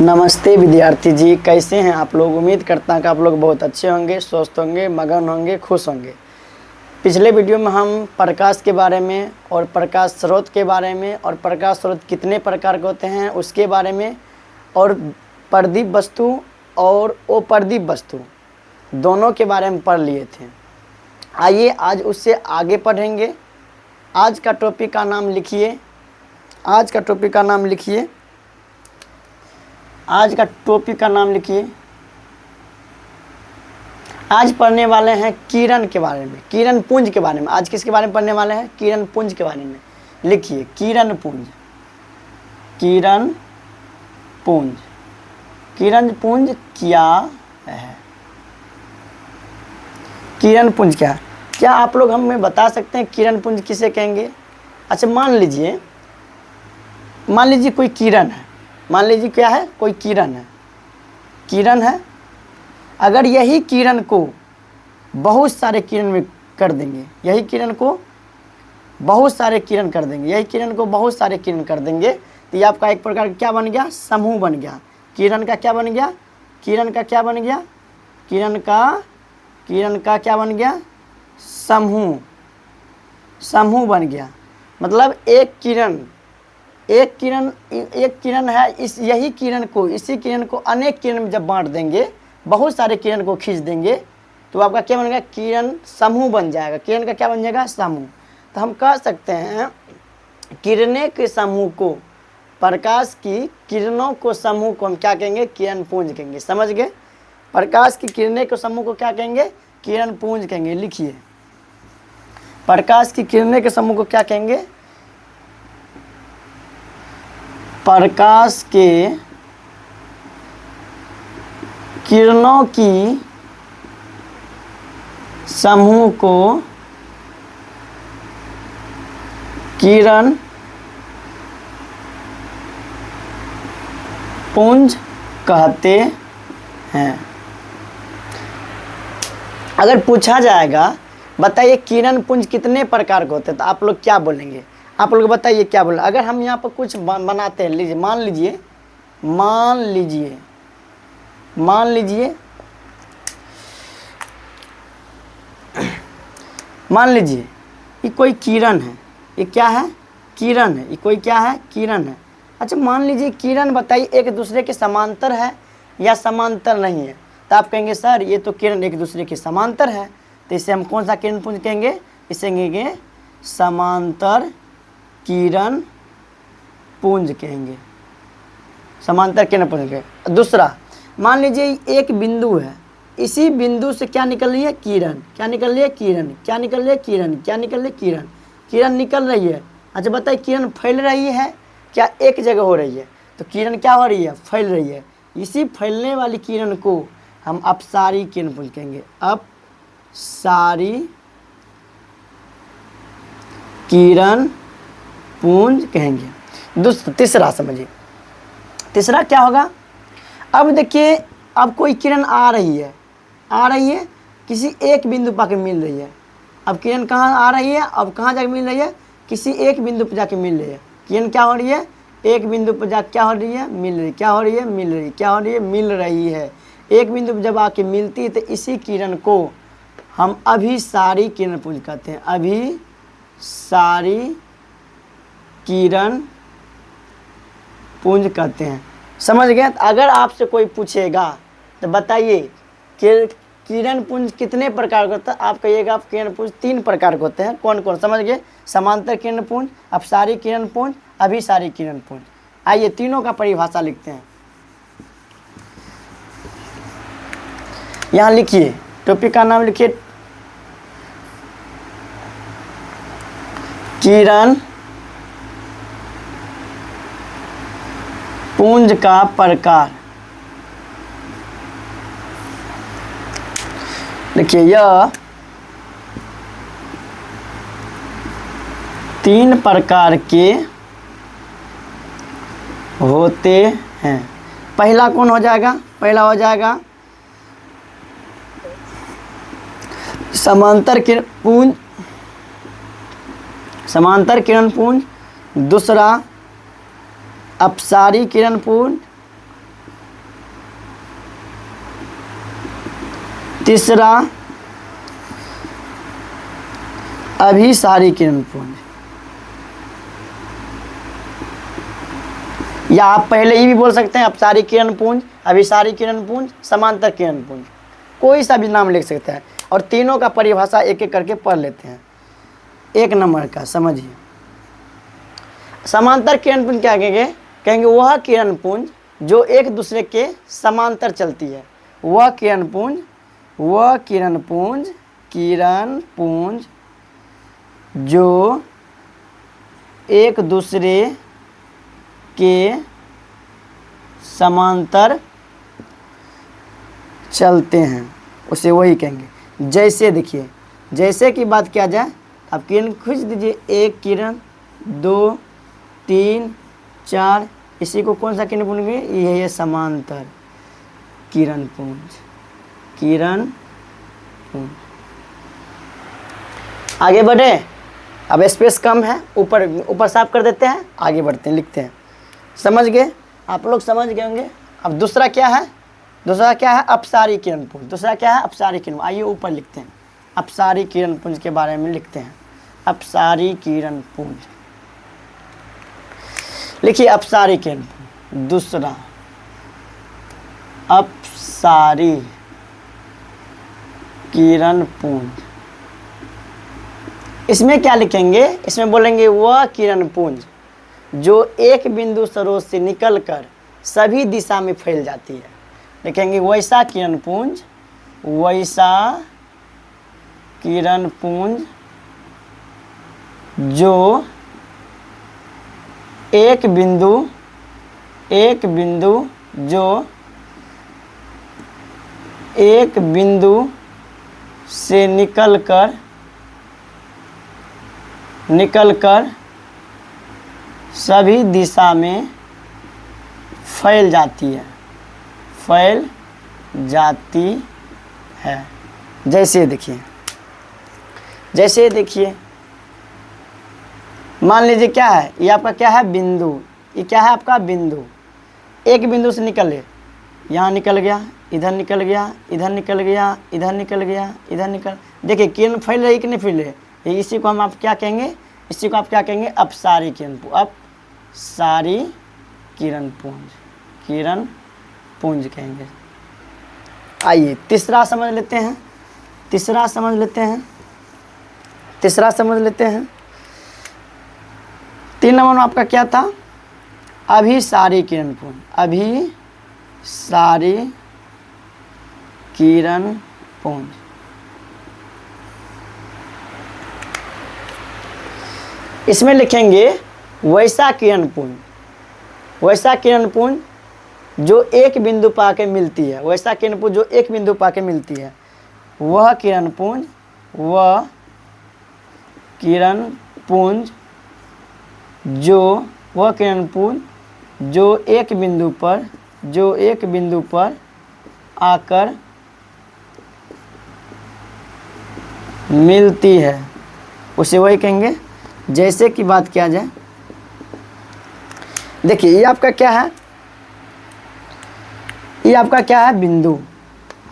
नमस्ते विद्यार्थी जी, कैसे हैं आप लोग। उम्मीद करता हूं कि आप लोग बहुत अच्छे होंगे, स्वस्थ होंगे, मगन होंगे, खुश होंगे। पिछले वीडियो में हम प्रकाश के बारे में और प्रकाश स्रोत के बारे में और प्रकाश स्रोत कितने प्रकार के होते हैं उसके बारे में और प्रदीप वस्तु और अप्रदीप वस्तु दोनों के बारे में पढ़ लिए थे। आइए आज उससे आगे पढ़ेंगे। आज का टॉपिक का नाम लिखिए। आज का टॉपिक का नाम लिखिए। आज का टॉपिक का नाम लिखिए। आज पढ़ने वाले हैं किरण के बारे में, किरण पुंज के बारे में। आज किसके बारे में पढ़ने वाले हैं? किरण पुंज के बारे में। लिखिए किरण पुंज। किरण पुंज। किरण पुंज क्या है? किरण पुंज क्या है? क्या आप लोग हमें बता सकते हैं किरण पुंज किसे कहेंगे? अच्छा, मान लीजिए कोई किरण है। मान लीजिए क्या है? कोई किरण है। किरण है। अगर यही किरण को बहुत सारे किरण में कर देंगे, यही किरण को बहुत सारे किरण कर देंगे, यही किरण को बहुत सारे किरण कर देंगे, तो ये आपका एक प्रकार का क्या बन गया? समूह बन गया। किरण का क्या बन गया? किरण का क्या बन गया? किरण का क्या बन गया? समूह। समूह बन गया। मतलब एक किरण है। इसी किरण को अनेक किरण में जब बांट देंगे, बहुत सारे किरण को खींच देंगे, तो आपका क्या बनेगा? किरण समूह बन जाएगा। किरण का क्या बन जाएगा? समूह। तो हम कह सकते हैं किरणें के समूह को, प्रकाश की किरणों को समूह को हम क्या कहेंगे? किरण पुंज कहेंगे। समझ गए? प्रकाश की किरणें के समूह को क्या कहेंगे? किरण पुंज कहेंगे। लिखिए, प्रकाश की किरणें के समूह को क्या कहेंगे? प्रकाश के किरणों की समूह को किरण पुंज कहते हैं। अगर पूछा जाएगा बताइए किरण पुंज कितने प्रकार के होते हैं, तो आप लोग क्या बोलेंगे? आप लोग बताइए क्या बोले। अगर हम यहाँ पर कुछ बनाते हैं, लीजिए मान लीजिए ये कोई किरण है। ये क्या है? किरण है। ये कोई क्या है? किरण है। अच्छा, मान लीजिए किरण बताइए एक दूसरे के समांतर है या समांतर नहीं है, तो आप कहेंगे सर ये तो किरण एक दूसरे के समांतर है, तो इसे हम कौन सा किरण पुंज कहेंगे? इसे कहेंगे समांतर किरण पुंज कहेंगे। समांतर किरण पुंज कहेंगे। दूसरा, मान लीजिए एक बिंदु है, इसी बिंदु से क्या निकल रही है? किरण। क्या निकल रही है? किरण। क्या निकल रही है? किरण। क्या निकल रही है? किरण। किरण निकल रही है। अच्छा बताइए किरण फैल रही है क्या एक जगह हो रही है? तो किरण क्या हो रही है? फैल रही है। इसी फैलने वाली किरण को हम अपसारी किरण पुंज कहेंगे। अपसारी किरण पुंज कहेंगे। तीसरा समझिए, तीसरा क्या होगा? अब देखिए, अब कोई किरण आ रही है किसी एक बिंदु पर मिल रही है। अब किरण कहाँ आ रही है? अब कहाँ जाके मिल रही है? किसी एक बिंदु पर जाके मिल रही है। किरण क्या हो रही है? एक बिंदु पर जाके क्या हो रही है? मिल रही। क्या हो रही है? मिल रही। क्या हो रही है? मिल रही है। एक बिंदु पर जब आके मिलती है तो इसी किरण को हम अभिसारी किरण पुंज कहते हैं। अभिसारी किरण पुंज कहते हैं। समझ गए? अगर आपसे कोई पूछेगा तो बताइए कि किरण पुंज कितने प्रकार के होता है, आप कहिएगा आप किरण पुंज 3 प्रकार के होते हैं। कौन कौन? समझ गए? समांतर किरण पुंज, अपसारी किरण पुंज, अभिसारी किरण पुंज। आइए तीनों का परिभाषा लिखते हैं। यहाँ लिखिए, टॉपिक का नाम लिखिए किरण पुंज का प्रकार। देखिए, यह 3 प्रकार के होते हैं। पहला कौन हो जाएगा? पहला हो जाएगा समांतर किरण पुंज। दूसरा अपसारी किरण पुंज तीसरा अभिसारी किरण पुंज, या आप पहले ही भी बोल सकते हैं अपसारी किरण पुंज, अभिसारी किरण पुंज, समांतर किरण पुंज, कोई सा भी नाम लिख सकते हैं। और तीनों का परिभाषा एक एक करके पढ़ लेते हैं। 1 नंबर का समझिए, समांतर किरण पुंज क्या कहेंगे? कहेंगे वह किरण पुंज जो एक दूसरे के समांतर चलती है। वह किरण पुंज, वह किरण पुंज, किरण पुंज जो एक दूसरे के समांतर चलते हैं, उसे वही कहेंगे। जैसे देखिए, जैसे की बात किया जाए, आप किरण खींच दीजिए, 1 किरण, 2, 3, 4, इसी को कौन सा किरण पुंज कहेंगे? यह है समांतर किरण पुंज, किरण पुंज। आगे बढ़े, अब स्पेस कम है, ऊपर साफ कर देते हैं, आगे बढ़ते हैं, लिखते हैं। समझ गए? आप लोग समझ गए होंगे। अब दूसरा क्या है? दूसरा क्या है? अपसारी किरण पुंज। दूसरा क्या है? अपसारी किरण। आइए ऊपर लिखते हैं, अपसारी किरण पुंज के बारे में लिखते हैं। अपसारी किरण पुंज लिखिए, अपसारी किरण पुंज। दूसरा अपसारी किरण पुंज, इसमें क्या लिखेंगे? इसमें बोलेंगे वह किरण पुंज जो एक बिंदु स्रोत से निकलकर सभी दिशा में फैल जाती है। लिखेंगे वैसा किरण पुंज, वैसा किरण पुंज जो एक बिंदु जो एक बिंदु से निकलकर सभी दिशा में फैल जाती है। जैसे देखिए, मान लीजिए क्या है, ये आपका क्या है? बिंदु। ये क्या है आपका? बिंदु। एक बिंदु से निकले, यहाँ निकल गया, इधर निकल गया, इधर निकल गया, इधर निकल गया, इधर निकल। देखिए किरण फैल रही कि नहीं फैल रही? इसी को हम आप क्या कहेंगे? इसी को आप क्या कहेंगे? अपसारी किरण पुंज। अपसारी किरण पुंज, किरण पुंज कहेंगे। आइए तीसरा समझ लेते हैं। 3 नंबर में आपका क्या था? अभिसारी किरण पुंज। अभिसारी किरण पुंज, इसमें लिखेंगे वैसा किरण पुंज, वैसा किरण पुंज जो एक बिंदु पर आके मिलती है। वैसा किरण पुंज जो एक बिंदु पर आके मिलती है, वह किरण पुंज, वह किरण पुंज जो एक बिंदु पर आकर मिलती है, उसे वही कहेंगे। जैसे कि बात किया जाए, देखिए ये आपका क्या है? ये आपका क्या है? बिंदु।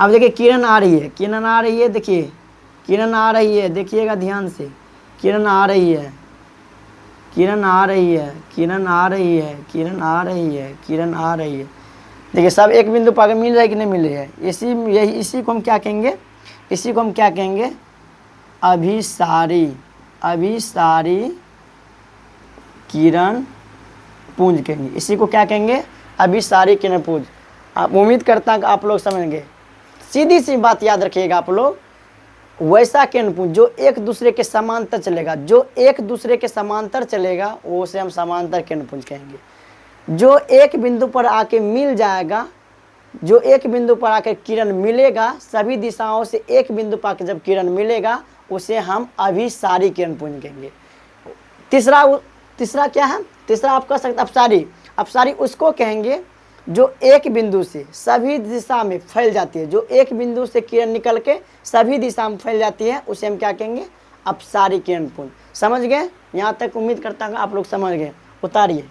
अब देखिए किरण आ रही है, देखिए किरण आ रही है, देखिएगा ध्यान से। किरण आ रही है, देखिए सब एक बिंदु पर मिल रहा है कि नहीं मिल रही है? इसी को हम क्या कहेंगे? इसी को हम क्या कहेंगे? अभिसारी किरण पुंज कहेंगे। इसी को क्या कहेंगे? अभिसारी किरण पुंज। आप उम्मीद करता हूँ कि आप लोग समझ गए। सीधी सी बात याद रखिएगा आप लोग, वैसा किरण पुंज जो एक दूसरे के समांतर चलेगा, वो से हम समांतर किरण पुंज कहेंगे। जो एक बिंदु पर आके मिल जाएगा, जो एक बिंदु पर आकर किरण मिलेगा, सभी दिशाओं से एक बिंदु पर आकर जब किरण मिलेगा, उसे हम अभिसारी किरण पुंज कहेंगे। तीसरा क्या है? तीसरा आप कह सकते अपसारी। अपसारी उसको कहेंगे जो एक बिंदु से सभी दिशा में फैल जाती है। जो एक बिंदु से किरण निकल के सभी दिशा में फैल जाती है, उसे हम क्या कहेंगे? अपसारी किरण पुंज। समझ गए? यहाँ तक उम्मीद करता हूँ आप लोग समझ गए। उतारिए।